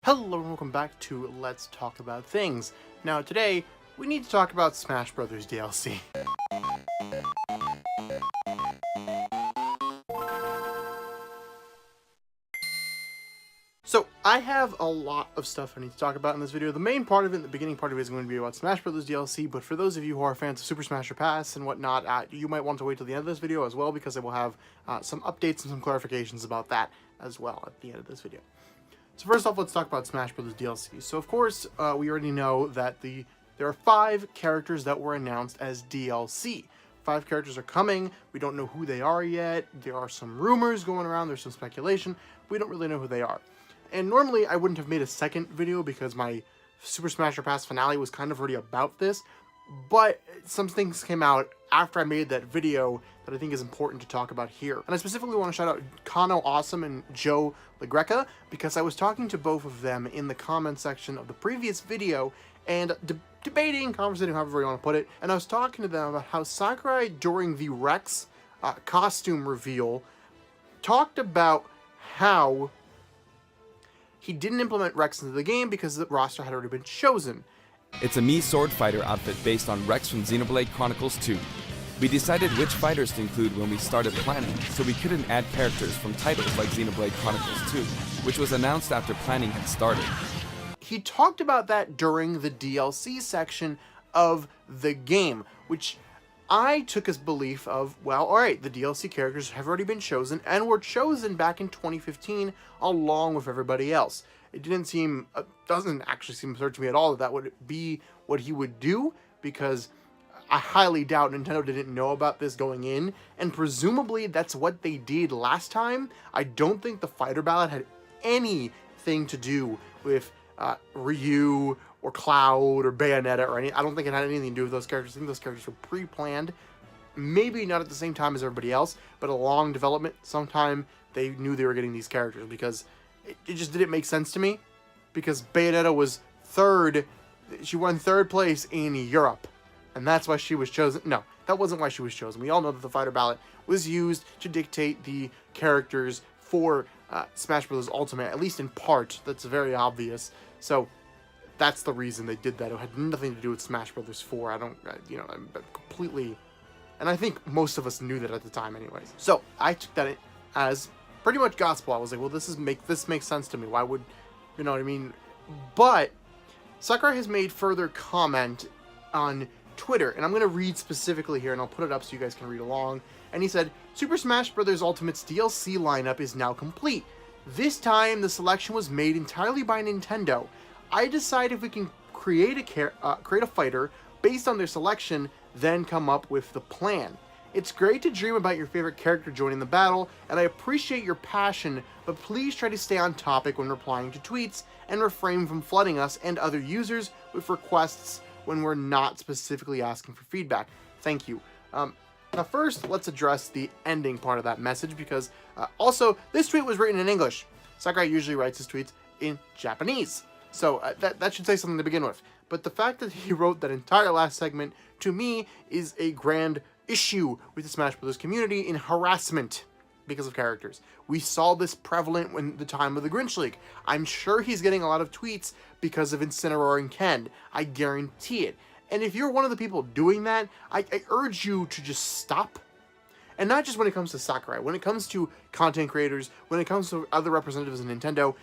Hello and welcome back to Let's Talk About Things. Now today, we need to talk about Smash Bros. DLC. So, I have a lot of stuff I need to talk about in this video. The main part of it, the beginning part of it, is going to be about Smash Bros. DLC, but for those of you who are fans of Super Smash Pass and whatnot, you might want to wait till the end of this video as well, because I will have some updates and some clarifications about that as well at the end of this video. So first off, let's talk about Smash Bros. DLC. So of course, we already know that there are 5 characters that were announced as DLC. 5 characters are coming. We don't know who they are yet. There are some rumors going around. There's some speculation. We don't really know who they are. And normally, I wouldn't have made a second video because my Super Smash Pass finale was kind of already about this. But some things came out after I made that video that I think is important to talk about here. And I specifically want to shout out Kano Awesome and Joe LaGreca, because I was talking to both of them in the comment section of the previous video and debating, conversating, however you want to put it, and I was talking to them about how Sakurai, during the Rex costume reveal, talked about how he didn't implement Rex into the game because the roster had already been chosen. It's a Mii Sword Fighter outfit based on Rex from Xenoblade Chronicles 2. We decided which fighters to include when we started planning, so we couldn't add characters from titles like Xenoblade Chronicles 2, which was announced after planning had started. He talked about that during the DLC section of the game, which I took as belief of, well, alright, the DLC characters have already been chosen, and were chosen back in 2015 along with everybody else. It doesn't actually seem absurd to me at all that that would be what he would do, because I highly doubt Nintendo didn't know about this going in, and presumably that's what they did last time. I don't think the fighter ballot had anything to do with Ryu or Cloud or Bayonetta or I don't think it had anything to do with those characters. I think those characters were pre-planned, maybe not at the same time as everybody else, but along development, sometime they knew they were getting these characters, because it just didn't make sense to me, because Bayonetta was third. She won 3rd place in Europe, and that's why she was chosen. No, that wasn't why she was chosen. We all know that the fighter ballot was used to dictate the characters for Smash Bros. Ultimate, at least in part. That's very obvious. So that's the reason they did that. It had nothing to do with Smash Bros. 4. I'm completely, and I think most of us knew that at the time anyways. So I took that as pretty much gospel. I was like, well, this makes sense to me. Why would, you know what I mean? But Sakurai has made further comment on Twitter, and I'm going to read specifically here, and I'll put it up so you guys can read along. And he said, Super Smash Bros. Ultimate's DLC lineup is now complete. This time, the selection was made entirely by Nintendo. I decide if we can create a fighter based on their selection, then come up with the plan. It's great to dream about your favorite character joining the battle, and I appreciate your passion, but please try to stay on topic when replying to tweets, and refrain from flooding us and other users with requests when we're not specifically asking for feedback. Thank you. Now first, let's address the ending part of that message, because also, this tweet was written in English. Sakurai usually writes his tweets in Japanese, so that should say something to begin with. But the fact that he wrote that entire last segment, to me, is a grand issue with the Smash Bros. Community in harassment because of characters. We saw this prevalent when the time of the Grinch League. I'm sure he's getting a lot of tweets because of Incineroar and Ken. I guarantee it. And if you're one of the people doing that, I urge you to just stop. And not just when it comes to Sakurai, when it comes to content creators, when it comes to other representatives of Nintendo,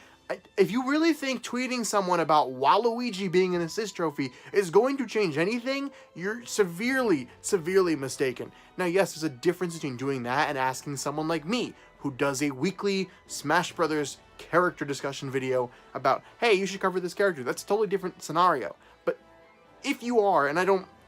if you really think tweeting someone about Waluigi being an assist trophy is going to change anything, you're severely, severely mistaken. Now, yes, there's a difference between doing that and asking someone like me, who does a weekly Smash Brothers character discussion video about, hey, you should cover this character. That's a totally different scenario. But if you are, and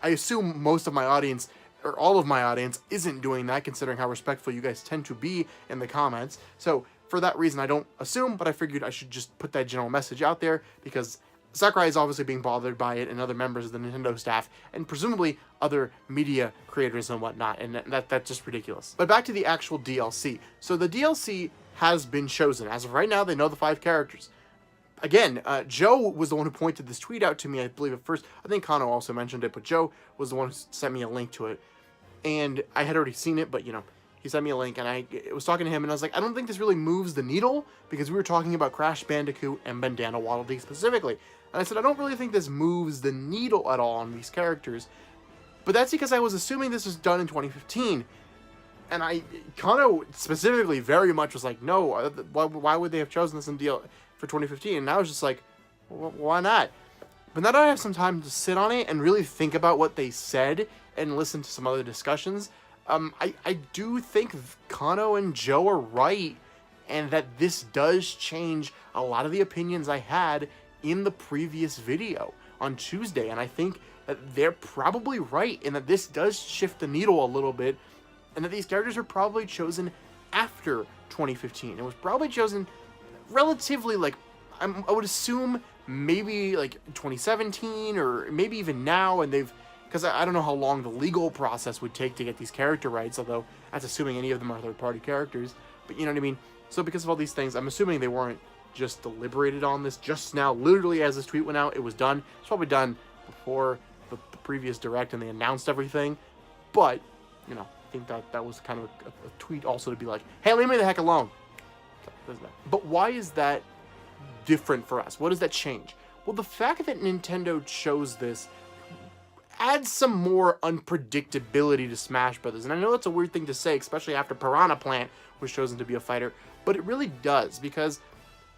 I assume most of my audience, or all of my audience, isn't doing that, considering how respectful you guys tend to be in the comments. So for that reason, I don't assume, but I figured I should just put that general message out there, because Sakurai is obviously being bothered by it, and other members of the Nintendo staff, and presumably other media creators and whatnot, and that's just ridiculous. But back to the actual DLC. So the DLC has been chosen. As of right now, they know the 5 characters. Again, Joe was the one who pointed this tweet out to me, I believe at first. I think Kano also mentioned it, but Joe was the one who sent me a link to it. And I had already seen it, but, He sent me a link, and I was talking to him, and I was like, I don't think this really moves the needle, because we were talking about Crash Bandicoot and Bandana Waddle Dee specifically. And I said, I don't really think this moves the needle at all on these characters. But that's because I was assuming this was done in 2015. And I kind of specifically very much was like, no, why would they have chosen this in deal for 2015? And I was just like, why not? But now that I have some time to sit on it and really think about what they said and listen to some other discussions, I do think Kano and Joe are right, and that this does change a lot of the opinions I had in the previous video on Tuesday. And I think that they're probably right, and that this does shift the needle a little bit, and that these characters were probably chosen after 2015. It was probably chosen relatively, like, I would assume maybe like 2017 or maybe even now, and they've, because I don't know how long the legal process would take to get these character rights, although that's assuming any of them are third-party characters, but you know what I mean? So because of all these things, I'm assuming they weren't just deliberated on this just now. Literally as this tweet went out, it was done. It's probably done before the previous direct and they announced everything, but, you know, I think that was kind of a tweet also to be like, hey, leave me the heck alone. But why is that different for us? What does that change? Well, the fact that Nintendo chose this adds some more unpredictability to Smash Brothers. And I know that's a weird thing to say, especially after Piranha Plant was chosen to be a fighter, but it really does, because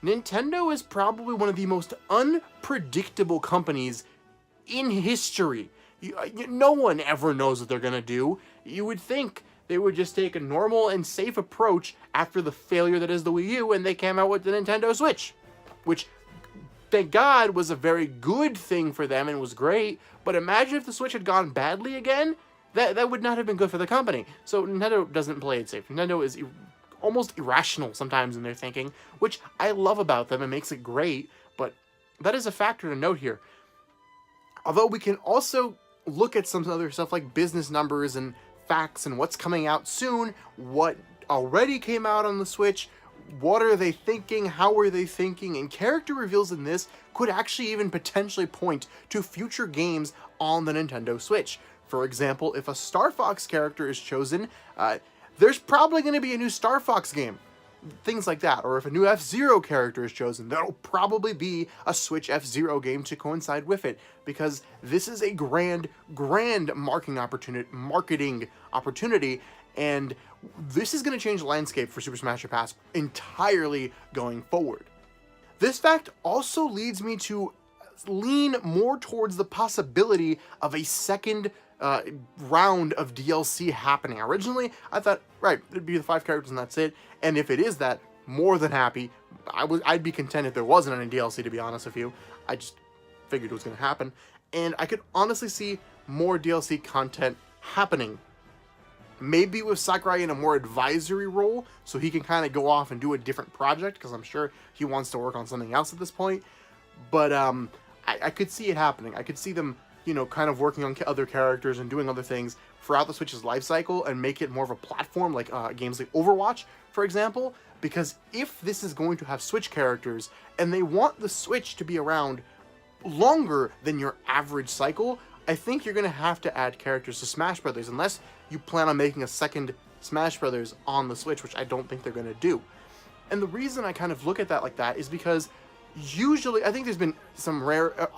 Nintendo is probably one of the most unpredictable companies in history. No one ever knows what they're going to do. You would think they would just take a normal and safe approach after the failure that is the Wii U, and they came out with the Nintendo Switch, which, thank God, was a very good thing for them and was great. But imagine if the Switch had gone badly again. That would not have been good for the company. So Nintendo doesn't play it safe. Nintendo is almost irrational sometimes in their thinking, which I love about them and makes it great. But that is a factor to note here. Although we can also look at some other stuff like business numbers and facts and what's coming out soon, what already came out on the Switch, what are they thinking, how are they thinking, and character reveals in this could actually even potentially point to future games on the Nintendo Switch. For example, if a Star Fox character is chosen, there's probably going to be a new Star Fox game. Things like that. Or if a new F-Zero character is chosen, there'll probably be a Switch F-Zero game to coincide with it, because this is a grand marketing opportunity, and this is going to change the landscape for Super Smash Bros. Entirely going forward. This fact also leads me to lean more towards the possibility of a second round of DLC happening. Originally, I thought, right, it'd be the 5 characters and that's it. And if it is that, more than happy. I'd be content if there wasn't any DLC, to be honest with you. I just figured it was going to happen. And I could honestly see more DLC content happening. Maybe with Sakurai in a more advisory role, so he can kind of go off and do a different project, because I'm sure he wants to work on something else at this point. But I could see it happening. I could see them, you know, kind of working on other characters and doing other things throughout the Switch's life cycle and make it more of a platform, like games like Overwatch, for example. Because if this is going to have Switch characters, and they want the Switch to be around longer than your average cycle, I think you're going to have to add characters to Smash Brothers, unless you plan on making a second Smash Brothers on the Switch, which I don't think they're going to do. And the reason I kind of look at that like that is because usually, I think there's been some rare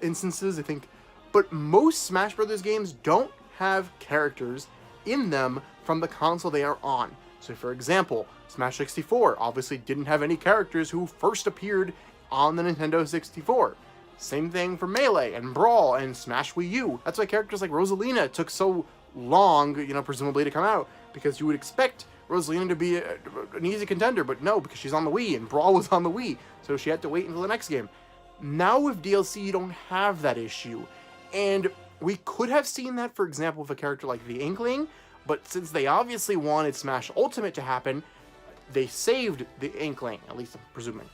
instances, I think, but most Smash Brothers games don't have characters in them from the console they are on. So for example, Smash 64 obviously didn't have any characters who first appeared on the Nintendo 64. Same thing for Melee and Brawl and Smash Wii U. That's why characters like Rosalina took so long, you know, presumably to come out, because you would expect Rosalina to be an easy contender, but no, because she's on the Wii and Brawl was on the Wii, so she had to wait until the next game. Now with DLC, you don't have that issue, and we could have seen that, for example, with a character like the Inkling, but since they obviously wanted Smash Ultimate to happen, they saved the Inkling, at least I'm presuming.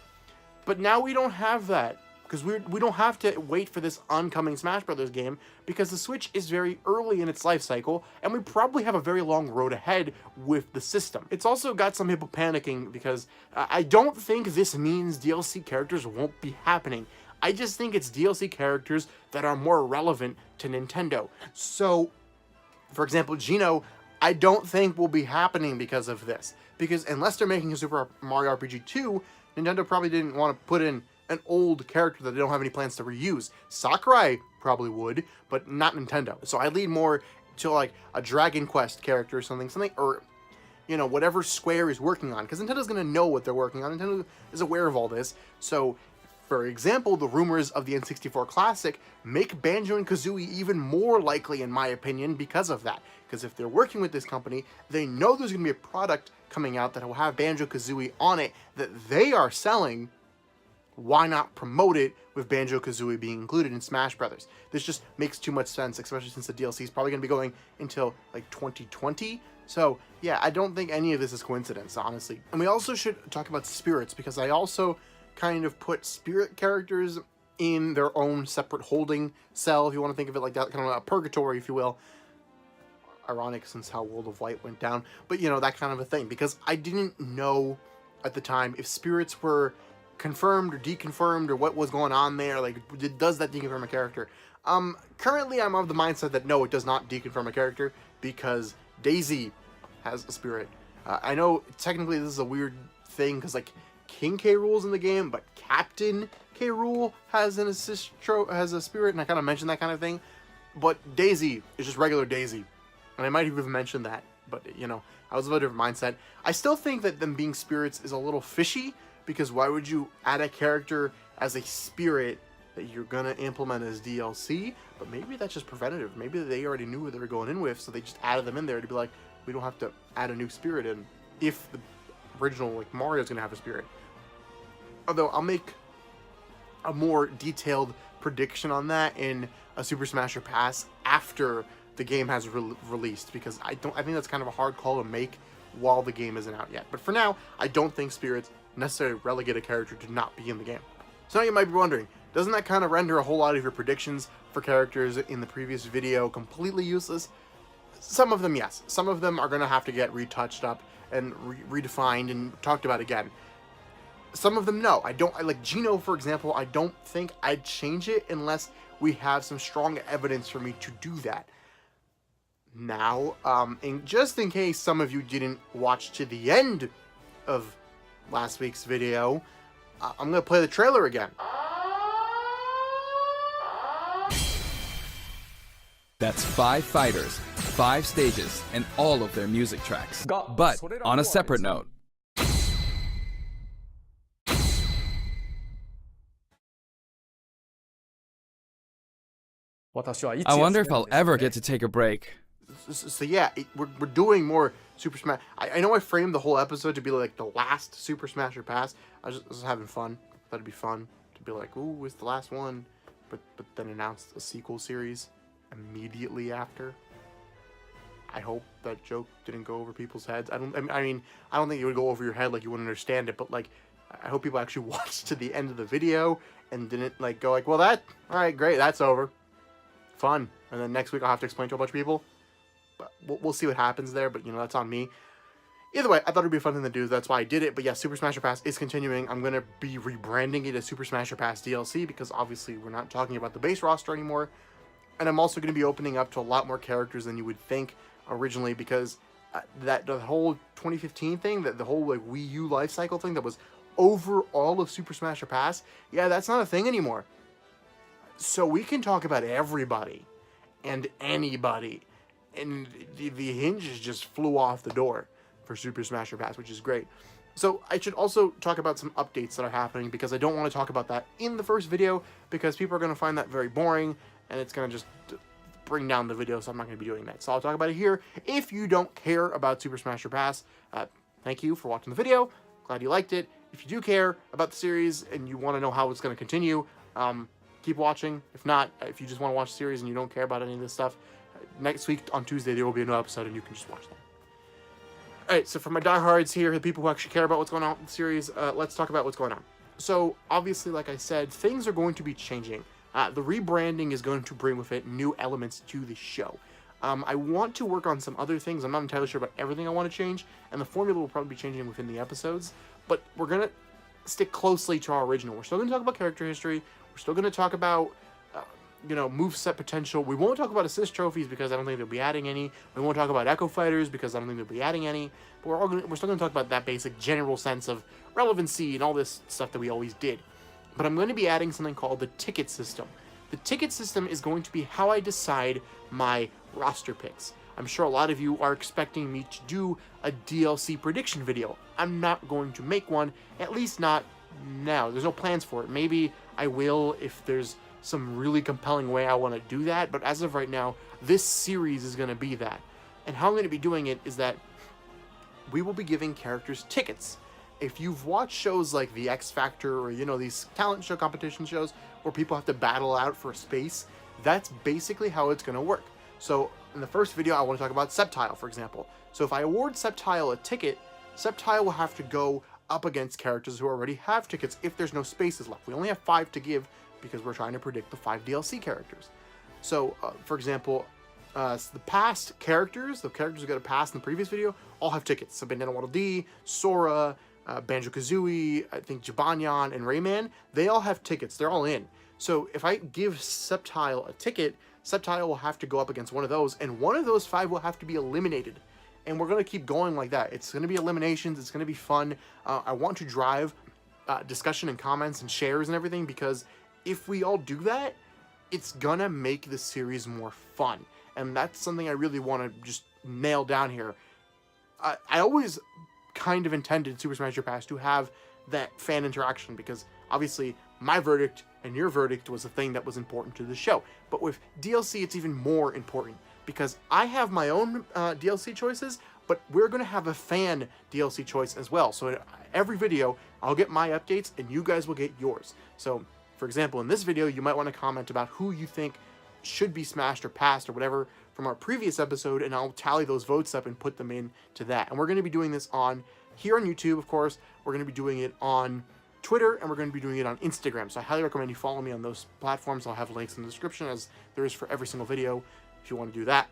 But now we don't have that, because we don't have to wait for this oncoming Smash Brothers game, because the Switch is very early in its life cycle, and we probably have a very long road ahead with the system. It's also got some people panicking, because I don't think this means DLC characters won't be happening. I just think it's DLC characters that are more relevant to Nintendo. So, for example, Geno, I don't think will be happening because of this. Because unless they're making a Super Mario RPG 2, Nintendo probably didn't want to put in an old character that they don't have any plans to reuse. Sakurai probably would, but not Nintendo. So I lean more to like a Dragon Quest character or something, or whatever Square is working on, because Nintendo's going to know what they're working on. Nintendo is aware of all this. So, for example, the rumors of the N64 Classic make Banjo and Kazooie even more likely, in my opinion, because of that. Because if they're working with this company, they know there's going to be a product coming out that will have Banjo Kazooie on it that they are selling. Why not promote it with Banjo Kazooie being included in Smash Brothers? This just makes too much sense, especially since the DLC is probably going to be going until like 2020. So yeah, I don't think any of this is coincidence, honestly. And we also should talk about spirits, because I also kind of put spirit characters in their own separate holding cell, if you want to think of it like that, kind of a purgatory, if you will. Ironic since how World of Light went down, but that kind of a thing, because I didn't know at the time if spirits were confirmed or deconfirmed or what was going on there. Like, does that deconfirm a character? Currently I'm of the mindset that no, it does not deconfirm a character, because Daisy has a spirit. I know technically this is a weird thing because like King K. Rool's in the game, but Captain K. Rool has an has a spirit, and I kind of mentioned that kind of thing. But Daisy is just regular Daisy, and I might have mentioned that, but I was of a different mindset. I still think that them being spirits is a little fishy, because why would you add a character as a spirit that you're gonna implement as DLC? But maybe that's just preventative. Maybe they already knew what they were going in with, so they just added them in there to be like, we don't have to add a new spirit in if the original like Mario's gonna have a spirit. Although I'll make a more detailed prediction on that in a Super Smash Pass after the game has released, because I think that's kind of a hard call to make while the game isn't out yet. But for now, I don't think spirits necessarily relegate a character to not be in the game. So now you might be wondering, doesn't that kind of render a whole lot of your predictions for characters in the previous video completely useless? Some of them, yes. Some of them are going to have to get retouched up and redefined and talked about again. Some of them, no. Like Geno, for example, I don't think I'd change it unless we have some strong evidence for me to do that. Now, just in case some of you didn't watch to the end of last week's video, I'm going to play the trailer again. That's 5 fighters, 5 stages, and all of their music tracks. But on a separate note, I wonder if I'll ever get to take a break. So yeah, we're doing more Super Smash. I know I framed the whole episode to be like the last Super Smash Pass. I was having fun. Thought it'd be fun to be like, ooh, it's the last one, but then announced a sequel series immediately after. I hope that joke didn't go over people's heads. I mean, I don't think it would go over your head like you wouldn't understand it, but like, I hope people actually watched to the end of the video and didn't like go like, well, all right, great, that's over. Fun. And then next week I'll have to explain to a bunch of people. But we'll see what happens there, but that's on me. Either way, I thought it'd be a fun thing to do. That's why I did it. But yeah, Super Smash Pass is continuing. I'm going to be rebranding it as Super Smash Pass DLC, because obviously we're not talking about the base roster anymore. And I'm also going to be opening up to a lot more characters than you would think originally, because the whole 2015 thing, the whole like Wii U life cycle thing that was over all of Super Smash Pass, yeah, that's not a thing anymore. So we can talk about everybody and anybody. And the hinges just flew off the door for Super Smash Pass, which is great. So I should also talk about some updates that are happening, because I don't want to talk about that in the first video, because people are going to find that very boring, and it's going to just bring down the video, so I'm not going to be doing that. So I'll talk about it here. If you don't care about Super Smash Pass, thank you for watching the video. Glad you liked it. If you do care about the series and you want to know how it's going to continue, keep watching. If not, if you just want to watch the series and you don't care about any of this stuff, next week on Tuesday there will be a new episode and you can just watch that. Alright, so for my diehards here, the people who actually care about what's going on in the series, let's talk about what's going on. So, obviously, like I said, things are going to be changing. The rebranding is going to bring with it new elements to the show. I want to work on some other things. I'm not entirely sure about everything I want to change, and the formula will probably be changing within the episodes, but we're going to stick closely to our original. We're still going to talk about character history. We're still going to talk about moveset potential. We won't talk about assist trophies because I don't think they'll be adding any. We won't talk about echo fighters because I don't think they'll be adding any. But we're still going to talk about that basic general sense of relevancy and all this stuff that we always did. But I'm going to be adding something called the ticket system. The ticket system is going to be how I decide my roster picks. I'm sure a lot of you are expecting me to do a DLC prediction video. I'm not going to make one, at least not now. There's no plans for it. Maybe I will if there's some really compelling way I want to do that, but as of right now, this series is going to be that. And how I'm going to be doing it is that we will be giving characters tickets. If you've watched shows like The X Factor or, these talent show competition shows where people have to battle out for space, that's basically how it's going to work. So in the first video, I want to talk about Septile, for example. So if I award Septile a ticket, Septile will have to go up against characters who already have tickets if there's no spaces left. We only have 5 to give because we're trying to predict the 5 DLC characters. So, for example, the past characters, the characters who got a pass in the previous video, all have tickets. So Bandana Waddle Dee, Sora, Banjo-Kazooie, I think Jibanyan, and Rayman, they all have tickets. They're all in. So if I give Septile a ticket, Septile will have to go up against one of those, and one of those 5 will have to be eliminated. And we're going to keep going like that. It's going to be eliminations. It's going to be fun. I want to drive discussion and comments and shares and everything, because if we all do that, it's going to make the series more fun. And that's something I really want to just nail down here. I always kind of intended Super Smash Bros. to have that fan interaction, because obviously my verdict and your verdict was a thing that was important to the show. But with DLC, it's even more important, because I have my own DLC choices, but we're going to have a fan DLC choice as well. So every video, I'll get my updates, and you guys will get yours. So, for example, in this video, you might want to comment about who you think should be smashed or passed or whatever from our previous episode, and I'll tally those votes up and put them into that. And we're going to be doing this here on YouTube, of course. We're going to be doing it on Twitter, and we're going to be doing it on Instagram. So I highly recommend you follow me on those platforms. I'll have links in the description, as there is for every single video, if you want to do that.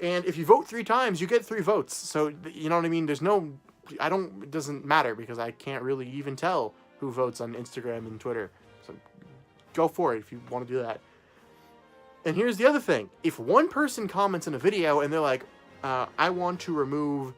And if you vote 3 times, you get 3 votes. So, you know what I mean? It doesn't matter, because I can't really even tell who votes on Instagram and Twitter. So go for it if you want to do that. And here's the other thing. If one person comments in a video and they're like, I want to remove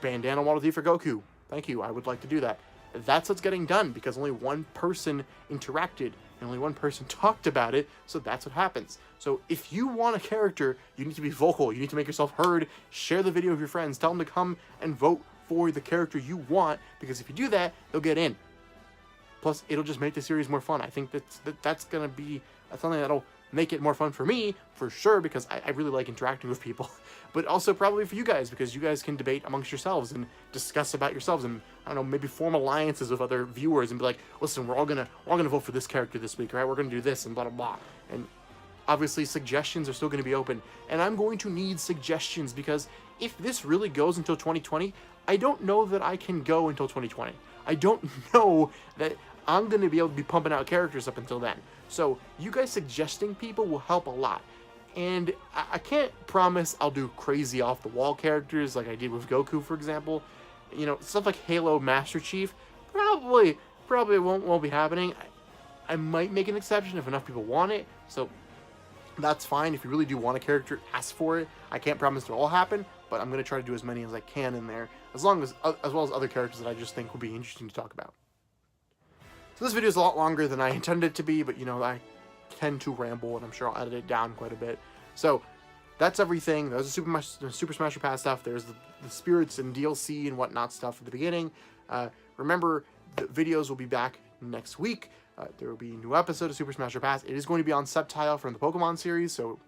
Bandana Waddle Dee for Goku. Thank you. I would like to do that. That's what's getting done, because only one person interacted and only one person talked about it, so that's what happens. So if you want a character, you need to be vocal. You need to make yourself heard. Going the video with your friends. Tell them to come and vote for the character you want, because if you do that, they'll get in. Plus, it'll just make the series more fun. I think that's going to be something that'll make it more fun for me, for sure, because I really like interacting with people. But also probably for you guys, because you guys can debate amongst yourselves and discuss about yourselves, and I don't know, maybe form alliances with other viewers and be like, listen, we're all gonna vote for this character this week, right? We're gonna do this and blah blah blah. And obviously suggestions are still gonna be open, and I'm going to need suggestions, because if this really goes until 2020, I don't know that I can go until 2020. I don't know that I'm gonna be able to be pumping out characters up until then. So you guys suggesting people will help a lot. And I can't promise I'll do crazy off-the-wall characters like I did with Goku, for example. Stuff like Halo Master Chief probably won't be happening. I might make an exception if enough people want it. So that's fine. If you really do want a character, ask for it. I can't promise it'll all happen, but I'm going to try to do as many as I can in there, as well as other characters that I just think will be interesting to talk about. So this video is a lot longer than I intended it to be, but I tend to ramble, and I'm sure I'll edit it down quite a bit. So that's everything. There's the Super Smash Bros. Stuff. There's the spirits and DLC and whatnot stuff at the beginning. Remember, the videos will be back next week. There will be a new episode of Super Smash Bros. It is going to be on Septile from the Pokemon series, so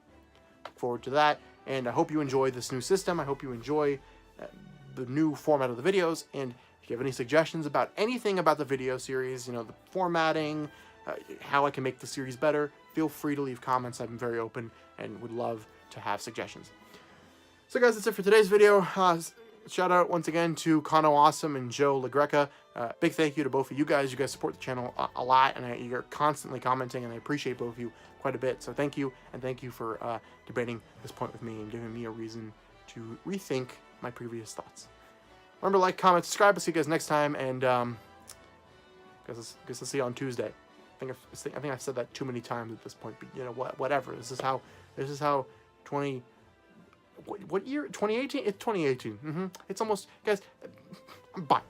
look forward to that. And I hope you enjoy this new system. I hope you enjoy the new format of the videos. And if you have any suggestions about anything about the video series, the formatting, how I can make the series better, feel free to leave comments. I'm very open and would love to have suggestions. So guys, that's it for today's video. Shout out once again to Kano Awesome and Joe LaGreca. Big thank you to both of you guys. You guys support the channel a lot, and you're constantly commenting, and I appreciate both of you quite a bit. So thank you, and thank you for debating this point with me and giving me a reason to rethink my previous thoughts. Remember, like, comment, subscribe. I'll see you guys next time, and guess I'll see you on Tuesday. I think I've said that too many times at this point. But you know what? Whatever. This is how 20. What year? 2018. It's 2018. It's almost, guys. Bye.